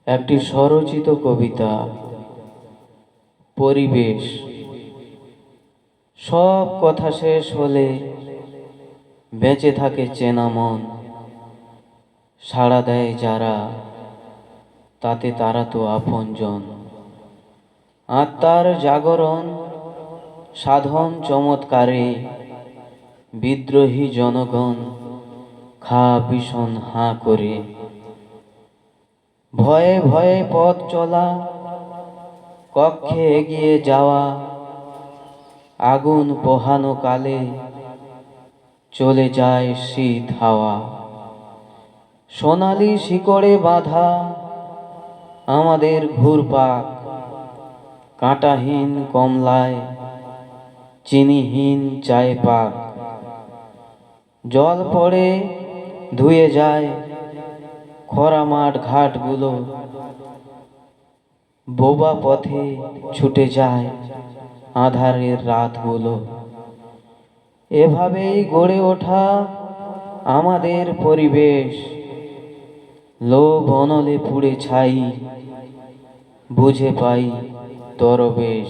একটি স্বরচিত কবিতা। পরিবেশ। সব কথা শেষ হলে বেঁচে থাকে চেনা মন। সাড়া দেয় যারা, তাতে তারা তো আপনজন। আত্মার জাগরণ সাধন চমৎকারে, বিদ্রোহী জনগণ খা ভীষণ হাঁ করে। ভয়ে ভয়ে পথ চলা, কক্ষে এগিয়ে যাওয়া, আগুন পোহানো কালে চলে যায় শীত হাওয়া। সোনালি শিকড়ে বাঁধা আমাদের ঘুরপাক, কাঁটাহীন কমলায় চিনিহীন চায়ে পাক। জল পড়ে ধুয়ে যায় খরা মাঠ ঘাটগুলো, বোবা পথে ছুটে যায় আঁধারের রাতগুলো। এভাবেই গড়ে ওঠা আমাদের পরিবেশ, লোভ অনলে পুড়ে ছাই, বুঝে পাই তরবেশ।